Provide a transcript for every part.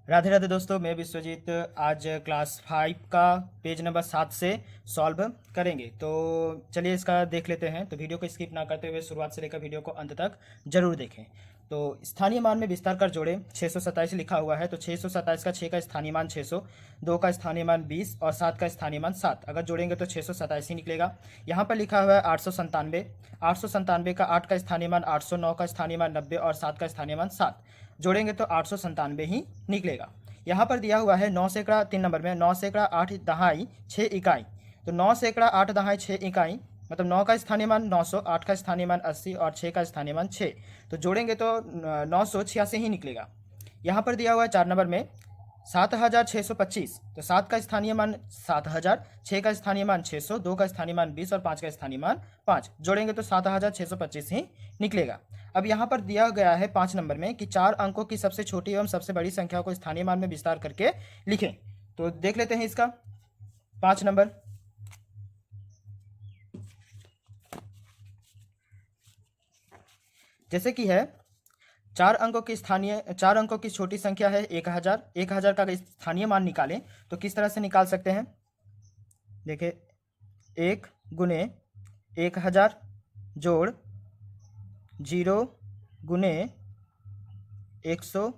राधे राधे दोस्तों, मैं विश्वजीत। आज क्लास 5 का पेज नंबर 7 से सॉल्व करेंगे। तो चलिए इसका देख लेते हैं। तो वीडियो को स्किप ना करते हुए शुरुआत से लेकर वीडियो को अंत तक जरूर देखें। तो स्थानीय मान में विस्तार कर जोड़ें। 627 लिखा हुआ है तो 627 का 6 का स्थानीय मान 600, 2 का स्थानीय मान 20 और 7 का स्थानीय मान 7। अगर जोड़ेंगे तो 627 ही निकलेगा। यहाँ पर लिखा हुआ है 897। 897 का 8 का स्थानीय मान 800, 9 का स्थानीय मान 90 और 7 का स्थानीय मान 7। जोड़ेंगे तो 897 ही निकलेगा। यहाँ पर दिया हुआ है 9 सैकड़ा 3 नंबर में 9 सैकड़ा 8 दहाई 6 इकाई। तो 9 सैकड़ा 8 दहाई 6 इकाई मतलब 9 का स्थानीय मान 900, 8 का स्थानीय मान 80 और 6 का स्थानीय मान 6। तो जोड़ेंगे तो 986 ही निकलेगा। यहाँ पर दिया हुआ है 4 नंबर में 7625। तो 7 का स्थानीय मान 7000, 6 का स्थानीय मान 600, 2 का स्थानीय मान 20 और 5 का स्थानीय मान 5। जोड़ेंगे तो 7625 ही निकलेगा। अब यहाँ पर दिया गया है 5 नंबर में कि 4 अंकों की सबसे छोटी एवं सबसे बड़ी संख्या को स्थानीय मान में विस्तार करके लिखें। तो देख लेते हैं इसका 5 नंबर। जैसे कि है 4 अंकों की छोटी संख्या है 1000। 1000 का स्थानीय मान निकालें तो किस तरह से निकाल सकते हैं? देखिए 1 गुने 1000 जोड़ 0 गुने 100,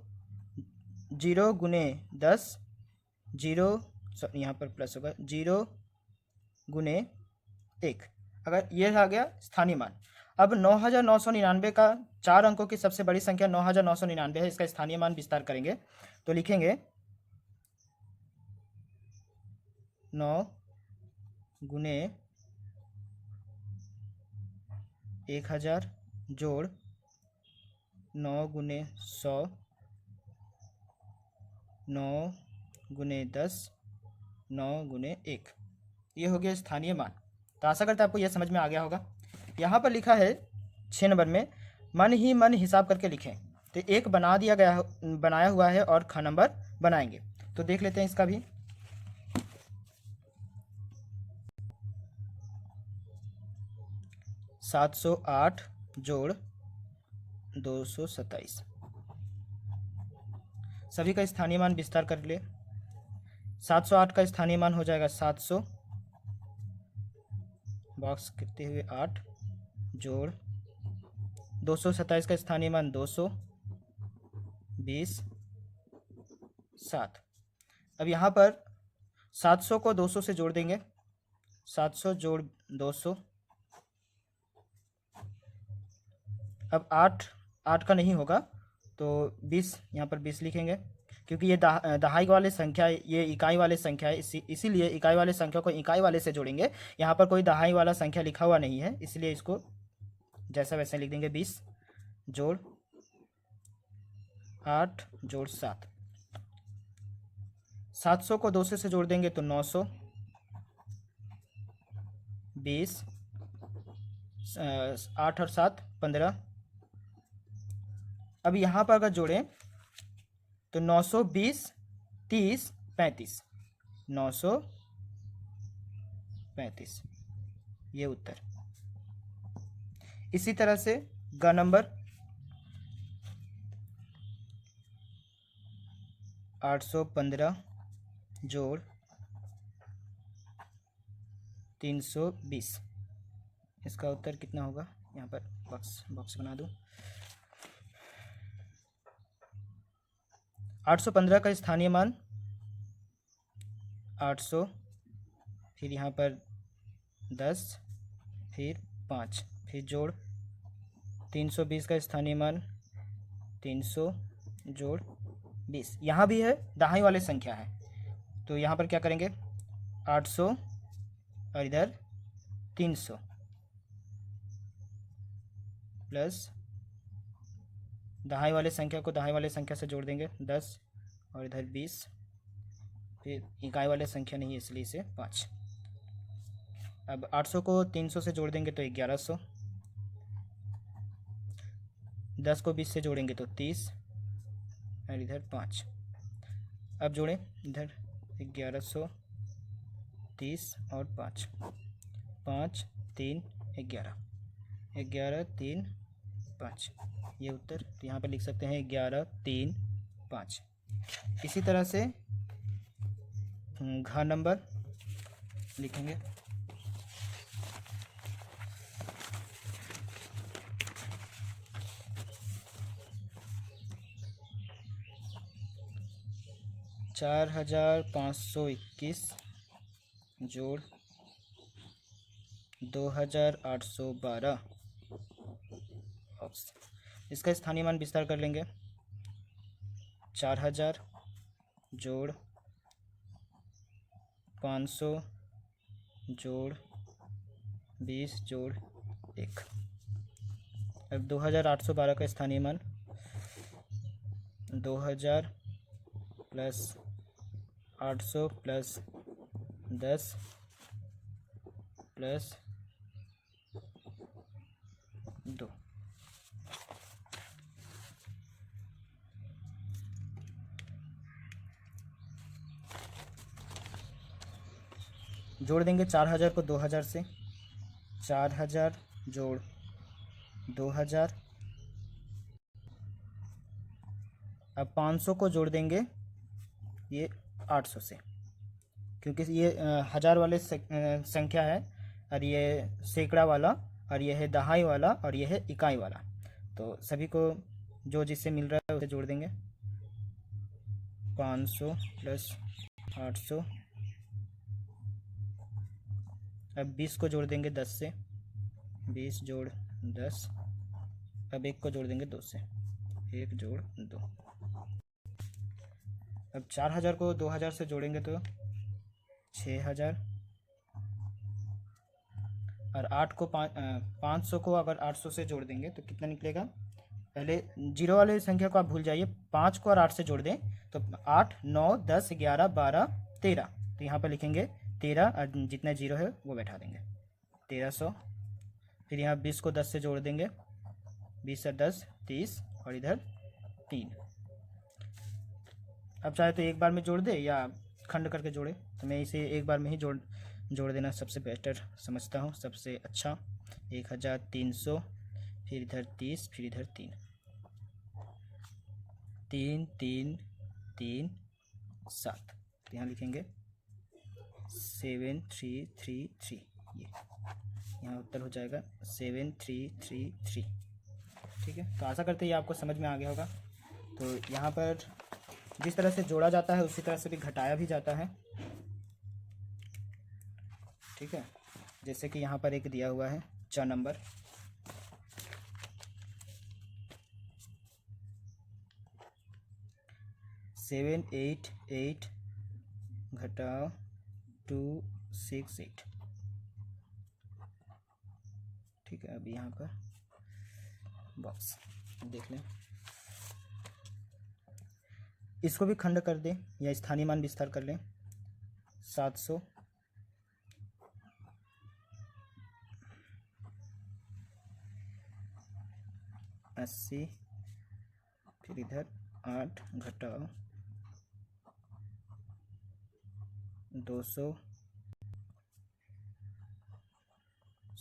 0 गुने 10, 0 यहाँ पर प्लस होगा 0 गुने 1। अगर ये आ गया स्थानीय मान। अब 9999 का 4 अंकों की सबसे बड़ी संख्या 9999 है। इसका स्थानीय मान विस्तार करेंगे तो लिखेंगे 9 गुने 1000 जोड़ 9 गुने 100, 9 गुने 10, 9 गुने 1। ये हो गया स्थानीय मान। तो आशा करते हैं आपको यह समझ में आ गया होगा। यहाँ पर लिखा है 6 नंबर में मन ही मन हिसाब करके लिखें। तो एक बनाया हुआ है और ख नंबर बनाएंगे। तो देख लेते हैं इसका भी। सात 708 जोड़ 227। सभी का स्थानीय मान विस्तार कर ले। 708 का स्थानीय मान हो जाएगा 700 बॉक्स करते हुए 8 जोड़ 227 का स्थानीय मान 200 20 7। अब यहाँ पर 700 को 200 से जोड़ देंगे। 700 जोड़ 200। अब 8 का नहीं होगा तो 20, यहाँ पर 20 लिखेंगे क्योंकि ये दहाई वाले संख्या है, ये इकाई वाले संख्या है। इसीलिए इकाई वाले संख्या को इकाई वाले से जोड़ेंगे। यहाँ पर कोई दहाई वाला संख्या लिखा हुआ नहीं है, इसलिए इसको जैसा वैसे लिख देंगे। 20 जोड़ 8 जोड़ 7। 700 को 200 से जोड़ देंगे तो 900 20 8 और 7 15। अब यहाँ पर अगर जोड़ें तो 920 30 35 935 ये उत्तर। इसी तरह से ग नंबर 815 जोड़ 320। इसका उत्तर कितना होगा? यहाँ पर बॉक्स बना दूँ। 815 का स्थानीय मान 800, फिर यहाँ पर 10, फिर 5, फिर जोड़ 320 का स्थानीय मान 300 जोड़ 20। यहाँ भी है दहाई वाले संख्या है तो यहाँ पर क्या करेंगे 800 और इधर 300 प्लस दहाई वाले संख्या को दहाई वाले संख्या से जोड़ देंगे 10 और इधर 20, फिर इकाई वाले संख्या नहीं है इसलिए इसे 5। अब 800 को 300 से जोड़ देंगे तो 1100, 10 को 20 से जोड़ेंगे तो 30 और इधर 5। अब जोड़ें इधर 1100 30 और 5 5 3 11 11 3 5 ये उत्तर। तो यहाँ पर लिख सकते हैं 11 3 5। इसी तरह से घ नंबर लिखेंगे। चार 4,521 जोड़ 2,812। इसका स्थानीय मान विस्तार कर लेंगे। 4,000 जोड़ 500 जोड़ 20 जोड़ 1। अब 2,812 का स्थानीय मान 2,000 प्लस 800 प्लस 10 प्लस 2। जोड़ देंगे 4,000 को 2,000 से। 4,000 जोड़ 2,000। अब 500 को जोड़ देंगे ये 800 से, क्योंकि ये हज़ार वाले संख्या है और ये सैकड़ा वाला और ये है दहाई वाला और ये है इकाई वाला। तो सभी को जो जिससे मिल रहा है उसे जोड़ देंगे। 500 प्लस 800। अब 20 को जोड़ देंगे 10 से। 20 जोड़ 10। अब 1 को जोड़ देंगे 2 से। 1 जोड़ 2। अब 4,000 को 2,000 से जोड़ेंगे तो 6,000। और 500 को अगर 800 से जोड़ देंगे तो कितना निकलेगा। पहले जीरो वाले संख्या को आप भूल जाइए। 5 को और 8 से जोड़ दें तो 8 9 10 11 12 13। तो यहाँ पर लिखेंगे 13 और जितना जीरो है वो बैठा देंगे 1300। फिर यहाँ 20 को 10 से जोड़ देंगे। 20 और 10 30 और इधर 3। अब चाहे तो एक बार में जोड़ दे या खंड करके जोड़े, तो मैं इसे एक बार में ही जोड़ देना सबसे बेटर समझता हूँ, सबसे अच्छा। 1,300 फिर इधर 30 फिर इधर 3 3 3 3 7। तो यहाँ लिखेंगे 7333। ये यहाँ उत्तर हो जाएगा 7333। ठीक है, तो आशा करते हैं ये आपको समझ में आ गया होगा। तो यहाँ पर जिस तरह से जोड़ा जाता है उसी तरह से भी घटाया भी जाता है। ठीक है, जैसे कि यहाँ पर एक दिया हुआ है च नंबर। सेवन 8 8 घटाओ 2 6 8। ठीक है, अब यहाँ पर बॉक्स देख लें। इसको भी खंड कर दें या स्थानीय मान विस्तार कर लें। 700 80। फिर इधर 8 घटाओ 200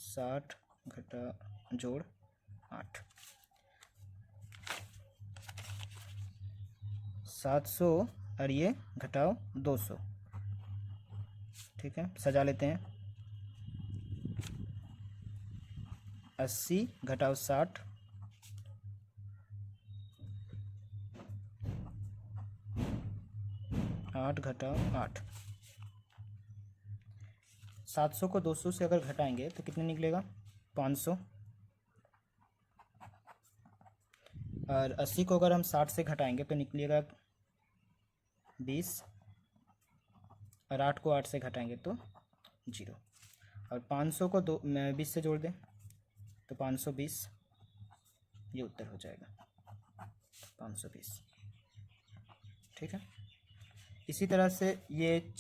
60 घटा जोड़ 8। 700 और ये घटाओ 200। ठीक है, सजा लेते हैं। 80 घटाओ 60 8 घटाओ 8। 700 को 200 से अगर घटाएंगे तो कितने निकलेगा 500। और 80 को अगर हम 60 से घटाएंगे तो निकलेगा 20। और 8 को 8 से घटाएंगे तो 0। और 500 को 20 से जोड़ दें तो 520। ये उत्तर हो जाएगा 520। ठीक है, इसी तरह से ये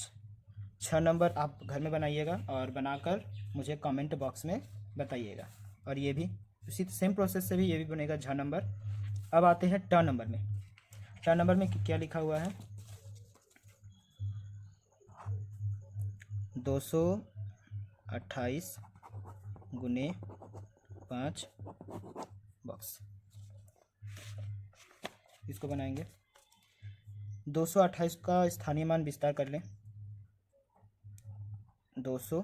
6 नंबर आप घर में बनाइएगा और बनाकर मुझे कमेंट बॉक्स में बताइएगा। और ये भी उसी सेम प्रोसेस से भी ये भी बनेगा झ नंबर। अब आते हैं ट नंबर में। ट नंबर में क्या लिखा हुआ है 228 गुने 5 बॉक्स। इसको बनाएंगे 228 का स्थानीय मान विस्तार कर लें। 200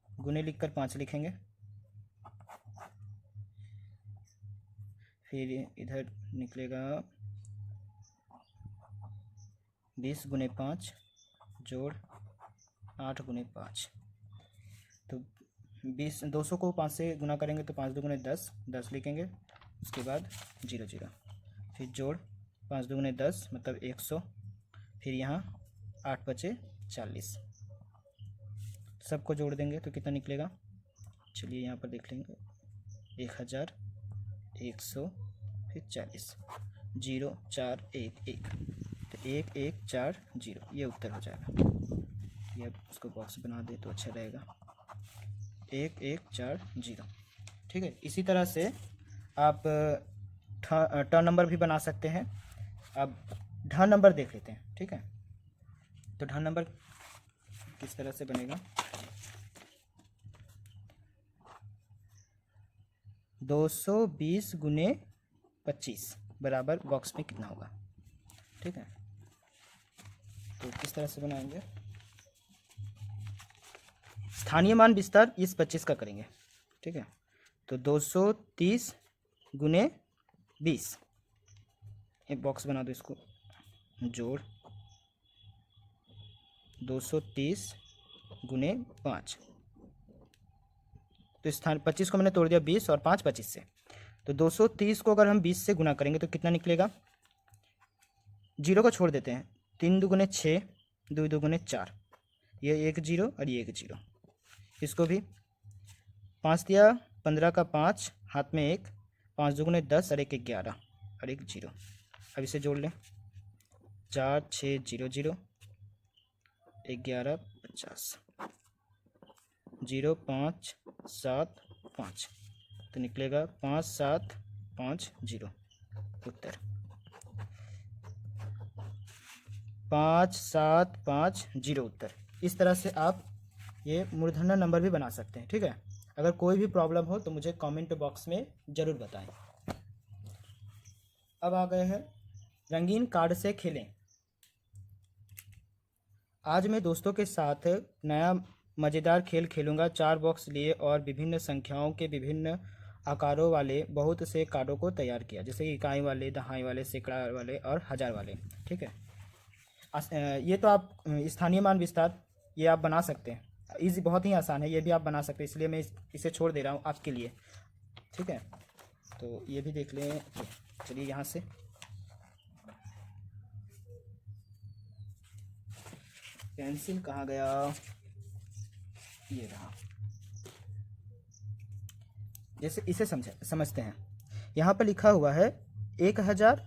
गुने लिखकर 5 लिखेंगे, फिर इधर निकलेगा 20 गुने 5 जोड़ 8 गुने 5। तो 200 को 5 से गुना करेंगे तो 5 दुगुने 10 लिखेंगे, उसके बाद 0 0, फिर जोड़ 5 दुगुने 10 मतलब 100, फिर यहाँ 8 बचे 40, सबको जोड़ देंगे तो कितना निकलेगा। चलिए यहाँ पर देख लेंगे, 1000 100 फिर 40 0 4 1 1, तो 1 1 4 0 ये उत्तर हो जाएगा। ये उसको बॉक्स बना दे तो अच्छा रहेगा, 1 1 4 0। ठीक है, इसी तरह से आप टर्न नंबर भी बना सकते हैं। अब ढ नंबर देख लेते हैं। ठीक है, तो ढ नंबर किस तरह से बनेगा। 220 गुने 25 बराबर बॉक्स में कितना होगा। ठीक है, तो किस तरह से बनाएंगे, स्थानीय मान विस्तार इस 25 का करेंगे। ठीक है, तो 230 गुने 20, एक बॉक्स बना दो इसको, जोड़ 230 गुने 5, तो स्थान 25 को मैंने तोड़ दिया 20 और 5 25 से, तो 230 को अगर हम 20 से गुना करेंगे तो कितना निकलेगा। 0 को छोड़ देते हैं, 3 दुगुने 6 2 दुगुने 4, ये 1 0 और ये 1 0, इसको भी 5 दिया 15 का 5 हाथ में 1, 5 दुगुने 10 और 1 11 और 1 0। अब इसे जोड़ लें, 4 6 0 0 11 50 0 5 7 5, तो निकलेगा 5 7 5 0, उत्तर 5 7 5 0 उत्तर। इस तरह से आप ये मूर्धन्य नंबर भी बना सकते हैं। ठीक है, अगर कोई भी प्रॉब्लम हो तो मुझे कमेंट बॉक्स में ज़रूर बताएं। अब आ गए हैं रंगीन कार्ड से खेलें। आज मैं दोस्तों के साथ नया मज़ेदार खेल खेलूंगा। 4 बॉक्स लिए और विभिन्न संख्याओं के विभिन्न आकारों वाले बहुत से कार्डों को तैयार किया, जैसे कि इकाई वाले, दहाई वाले, सैकड़ा वाले और हज़ार वाले। ठीक है, ये तो आप स्थानीय मान विस्तार ये आप बना सकते हैं, इजी बहुत ही आसान है, ये भी आप बना सकते हैं, इसलिए मैं इसे छोड़ दे रहा हूँ आपके लिए। ठीक है, तो ये भी देख लें। चलिए यहाँ से पेंसिल कहाँ गया, ये रहा। जैसे इसे समझते हैं, यहाँ पर लिखा हुआ है 1000,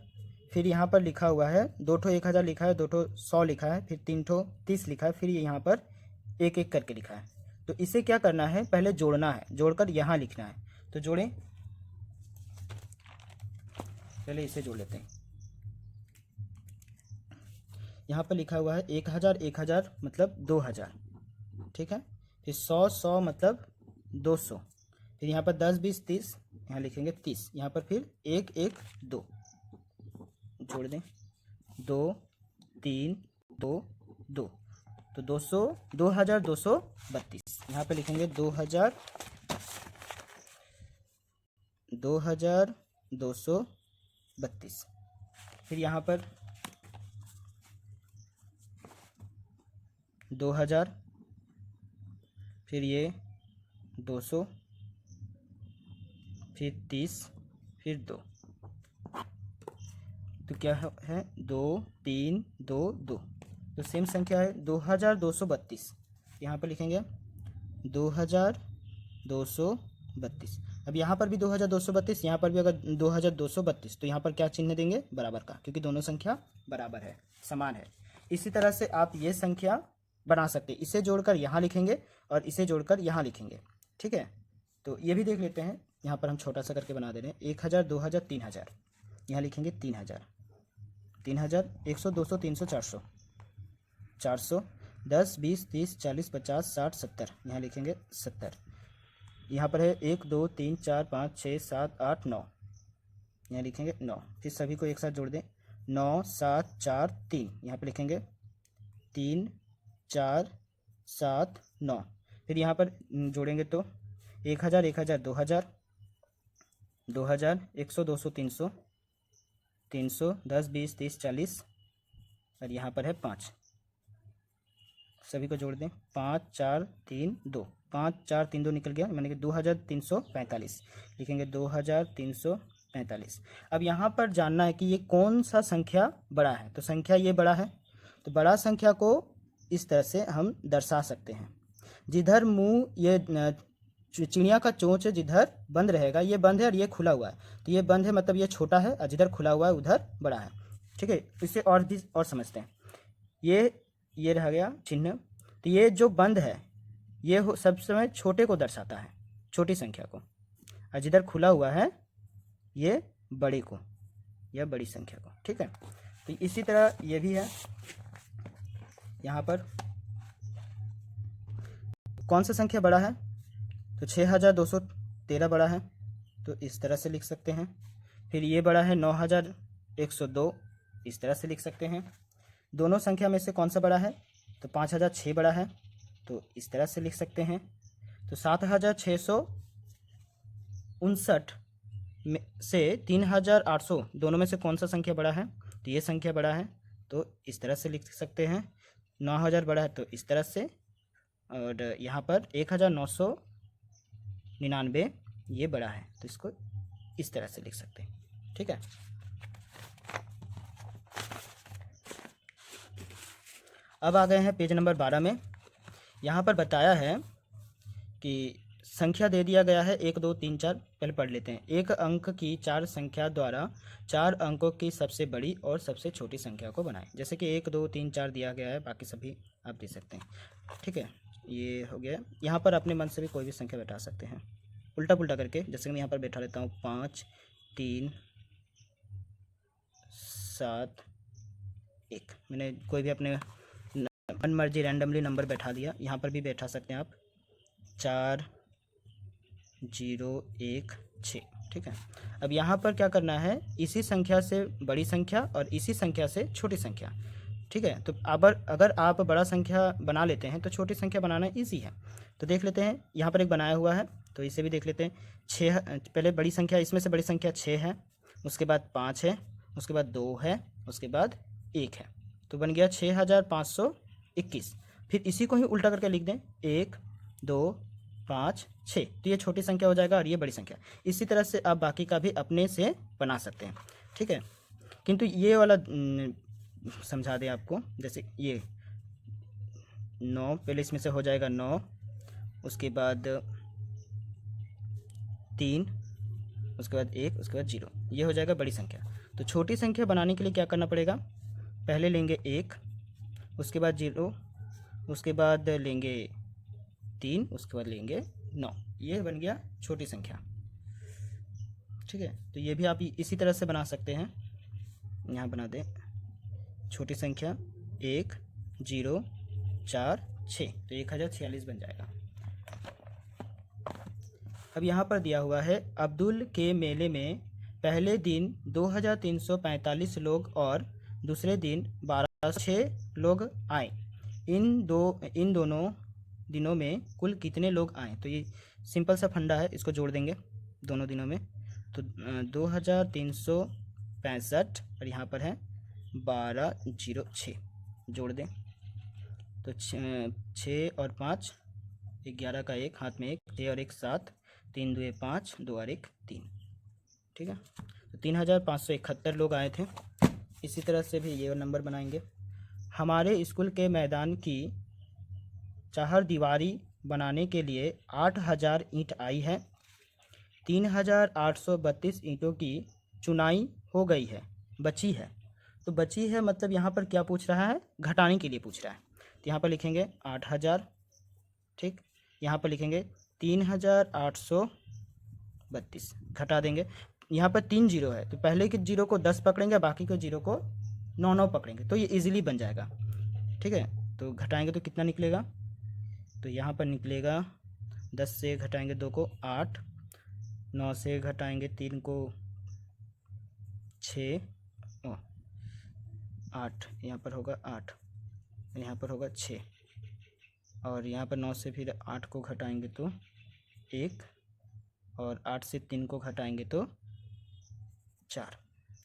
फिर यहाँ पर लिखा हुआ है 2 ठो 1000 लिखा है, 2 ठो 100 लिखा है, फिर 3 ठो 30 लिखा है, फिर यहाँ पर 1 1 करके लिखा है। तो इसे क्या करना है, पहले जोड़ना है, जोड़कर यहाँ लिखना है। तो जोड़ें, पहले इसे जोड़ लेते हैं। यहाँ पर लिखा हुआ है 1000 1000 मतलब 2000। ठीक है, फिर 100 100 मतलब 200, फिर यहाँ पर 10 20 30, यहाँ लिखेंगे 30, यहाँ पर फिर 1 1 2, जोड़ दें 2 3 2 2, तो 200 2232, यहाँ पर लिखेंगे 2232, फिर यहाँ पर 2000, फिर ये 200, फिर 30, फिर 2, तो क्या है 2 3 2 2, तो सेम संख्या है 2232, यहाँ पर लिखेंगे 2232। अब यहाँ पर भी 2232, यहाँ पर भी अगर 2232, तो यहाँ पर क्या चिन्ह देंगे, बराबर का, क्योंकि दोनों संख्या बराबर है, समान है। इसी तरह से आप ये संख्या बना सकते हैं, इसे जोड़कर यहाँ लिखेंगे और इसे जोड़कर यहाँ लिखेंगे। ठीक है, तो ये भी देख लेते हैं। यहाँ पर हम छोटा सा करके बना दे रहे हैं, 1000 2000 3000, यहाँ लिखेंगे 3000 3000, 100 200 300 400 400, 10 20 30 40 50 60 70, यहाँ लिखेंगे 70, यहाँ पर है 1 2 3 4 5 6 7 8 9, यहाँ लिखेंगे 9, फिर सभी को एक साथ जोड़ दें, 9 7 4 3, यहाँ पे लिखेंगे 3 4 7 9। फिर यहाँ पर जोड़ेंगे तो 1000 1000 2000 2000 100 200 300 300 10 20 30 40 और यहाँ पर है 5। सभी को जोड़ दें 5 4 3 2, 5 4 3 2 निकल गया, यानी कि 2345 लिखेंगे 2345। अब यहाँ पर जानना है कि ये कौन सा संख्या बड़ा है, तो संख्या ये बड़ा है, तो बड़ा संख्या को इस तरह से हम दर्शा सकते हैं। जिधर मुंह ये चिड़िया का चोंच जिधर बंद रहेगा, ये बंद है और ये खुला हुआ है, तो ये बंद है मतलब ये छोटा है, और जिधर खुला हुआ है उधर बड़ा है। ठीक है, इसे और भी और समझते हैं। ये रह गया चिन्ह, तो ये जो बंद है ये सब समय छोटे को दर्शाता है, छोटी संख्या को, और जिधर खुला हुआ है ये बड़े को या बड़ी संख्या को। ठीक है, तो इसी तरह ये भी है। यहाँ पर कौन सा संख्या बड़ा है, तो 6213 बड़ा है, तो इस तरह से लिख सकते हैं। फिर ये बड़ा है 9102, इस तरह से लिख सकते हैं। दोनों संख्या में से कौन सा बड़ा है, तो 5006 बड़ा है, तो इस तरह से लिख सकते हैं। तो 7659 में से 3800 दोनों में से कौन सा संख्या बड़ा है, तो ये संख्या बड़ा है, तो इस तरह से लिख सकते हैं। 9000 बड़ा है तो इस तरह से, और यहाँ पर 1999 ये बड़ा है, तो इसको इस तरह से लिख सकते हैं। ठीक है, अब आ गए हैं पेज नंबर 12 में। यहाँ पर बताया है कि संख्या दे दिया गया है 1 2 3 4, पहले पढ़ लेते हैं। एक अंक की 4 संख्या द्वारा 4 अंकों की सबसे बड़ी और सबसे छोटी संख्या को बनाएं। जैसे कि 1 2 3 4 दिया गया है, बाकी सभी आप दे सकते हैं। ठीक है, ये हो गया। यहाँ पर अपने मन से भी कोई भी संख्या बैठा सकते हैं, उल्टा पुल्टा करके। जैसे मैं यहाँ पर बैठा लेता हूँ 5 3 7 1, मैंने कोई भी अपने मन मर्जी रैंडमली नंबर बैठा दिया। यहाँ पर भी बैठा सकते हैं आप 4 0 1 6। ठीक है, अब यहाँ पर क्या करना है, इसी संख्या से बड़ी संख्या और इसी संख्या से छोटी संख्या। ठीक है, तो अगर आप बड़ा संख्या बना लेते हैं तो छोटी संख्या बनाना इजी है। तो देख लेते हैं, यहाँ पर एक बनाया हुआ है, तो इसे भी देख लेते हैं। 6 पहले बड़ी संख्या, इसमें से बड़ी संख्या 6 है, उसके बाद 5 है, उसके बाद 2 है, उसके बाद 1 है, तो बन गया 6521। फिर इसी को ही उल्टा करके लिख दें 1 2 5 6, तो ये छोटी संख्या हो जाएगा और ये बड़ी संख्या। इसी तरह से आप बाकी का भी अपने से बना सकते हैं। ठीक है, किंतु ये वाला समझा दें आपको। जैसे ये 9, पहले इसमें से हो जाएगा 9, उसके बाद 3, उसके बाद 1, उसके बाद 0, ये हो जाएगा बड़ी संख्या। तो छोटी संख्या बनाने के लिए क्या करना पड़ेगा, पहले लेंगे 1, उसके बाद 0, उसके बाद लेंगे 3, उसके बाद लेंगे 9, ये बन गया छोटी संख्या। ठीक है, तो ये भी आप इसी तरह से बना सकते हैं। यहाँ बना दें छोटी संख्या 1 0 4 6, तो 1046 बन जाएगा। अब यहाँ पर दिया हुआ है, अब्दुल के मेले में पहले दिन 2345 लोग और दूसरे दिन 1206 लोग आए। इन दोनों दिनों में कुल कितने लोग आए। तो ये सिंपल सा फंडा है, इसको जोड़ देंगे दोनों दिनों में, तो 2365 और यहाँ पर है 1206, जोड़ दें तो 6 और 5 11 का 1, हाथ में 1, 6 और 1 7, 3 2 5, 2 और 1 3। ठीक है, तो 3571 लोग आए थे। इसी तरह से भी ये नंबर बनाएंगे। हमारे स्कूल के मैदान की चार दीवारी बनाने के लिए 8000 ईंट आई है। 3832 ईंटों की चुनाई हो गई है, बची है। तो बची है मतलब यहाँ पर क्या पूछ रहा है, घटाने के लिए पूछ रहा है। तो यहाँ पर लिखेंगे 8000, ठीक, यहाँ पर लिखेंगे 3832, घटा देंगे। यहाँ पर 3 जीरो है, तो पहले के जीरो को 10 पकड़ेंगे, बाकी के जीरो को 9 पकड़ेंगे, तो ये इजीली बन जाएगा। ठीक है, तो घटाएंगे तो कितना निकलेगा, तो यहाँ पर निकलेगा 10 से घटाएंगे 2 को 8, 9 से घटाएंगे 3 को 6, 8, यहाँ पर होगा 8, यहाँ पर होगा 6, और यहाँ पर 9 से फिर 8 को घटाएंगे तो 1, और 8 से 3 को घटाएंगे तो 4।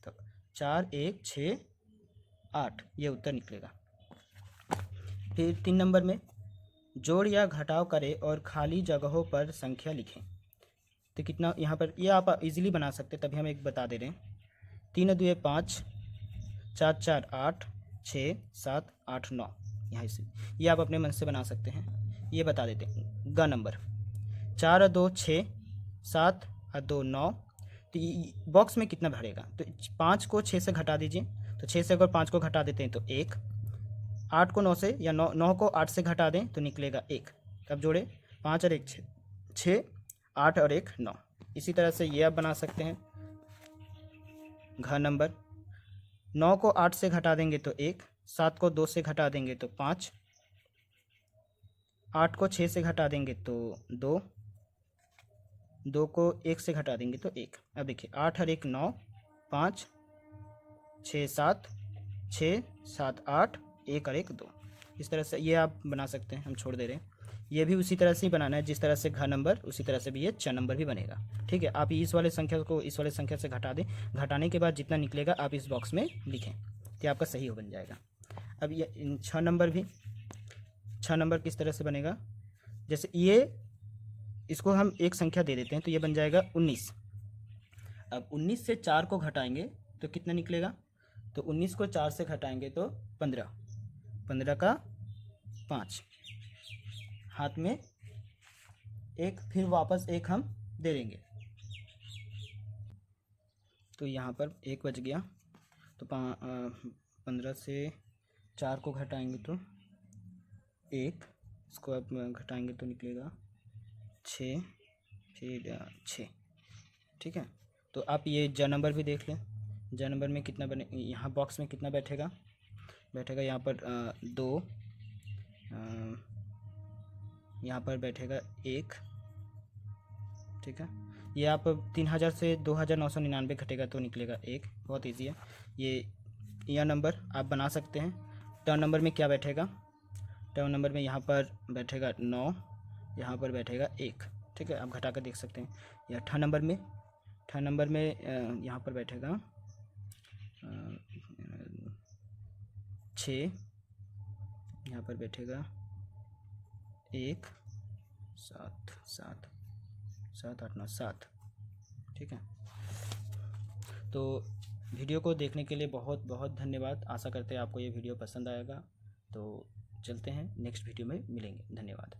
तो 4, 1, 6, 8 ये उत्तर निकलेगा। फिर 3 नंबर में जोड़ या घटाव करें और खाली जगहों पर संख्या लिखें। तो कितना यहाँ पर, ये आप इजीली बना सकते, तभी हम एक बता दे रहे हैं। 3 2 5, 4 4 8, 6 7 8 9, यहाँ से ये आप अपने मन से बना सकते हैं। ये बता देते हैं ग नंबर 4 2 6, 7 2 9। तो बॉक्स में कितना भरेगा, तो 5 को 6 से घटा दीजिए, तो 6 से अगर 5 को घटा देते हैं तो 1, 8 को 9 से, या 9 को 8 से घटा दें तो निकलेगा 1। तब जोड़े 5 और 1 6, 8 और 1 9। इसी तरह से ये आप बना सकते हैं। घ नंबर 9 को 8 से घटा देंगे तो 1, 7 को 2 से घटा देंगे तो 5, 8 को 6 से घटा देंगे तो 2, 2 को 1 से घटा देंगे तो 1। अब देखिए 8 और 1 9, 5 6 7, 6 7 8, 1 और 1 2। इस तरह से ये आप बना सकते हैं, हम छोड़ दे रहे हैं। ये भी उसी तरह से ही बनाना है जिस तरह से घ नंबर, उसी तरह से भी ये च नंबर भी बनेगा। ठीक है, आप इस वाले संख्या को इस वाले संख्या से घटा दें, घटाने के बाद जितना निकलेगा आप इस बॉक्स में लिखें, तो आपका सही हो बन जाएगा। अब ये 6 नंबर भी, 6 नंबर किस तरह से बनेगा, जैसे ये इसको हम एक संख्या दे देते हैं तो ये बन जाएगा 19। अब 19 से 4 को घटाएंगे तो कितना निकलेगा, तो 19 को 4 से घटाएंगे तो 15, 15 का 5, हाथ में 1, फिर वापस 1 हम दे देंगे, तो यहाँ पर 1 बच गया। तो 15 से 4 को घटाएंगे तो 1, इसको अब घटाएंगे तो निकलेगा 6, फिर 6। ठीक है, तो आप ये ज नंबर भी देख लें। ज नंबर में कितना बने, यहाँ बॉक्स में कितना बैठेगा, यहाँ पर 2, यहाँ पर बैठेगा 1। ठीक है, ये आप 3000 से 2999 घटेगा तो निकलेगा 1। बहुत इजी है ये। यह नंबर आप बना सकते हैं। टर्न नंबर में क्या बैठेगा, टर्न नंबर में यहाँ पर बैठेगा 9, यहाँ पर बैठेगा 1। ठीक है, आप घटा कर देख सकते हैं। या ठ नंबर में, यहाँ पर बैठेगा 6, यहाँ पर बैठेगा 1 7 7 7 8 9 7। ठीक है, तो वीडियो को देखने के लिए बहुत बहुत धन्यवाद। आशा करते हैं आपको ये वीडियो पसंद आएगा। तो चलते हैं, नेक्स्ट वीडियो में मिलेंगे। धन्यवाद।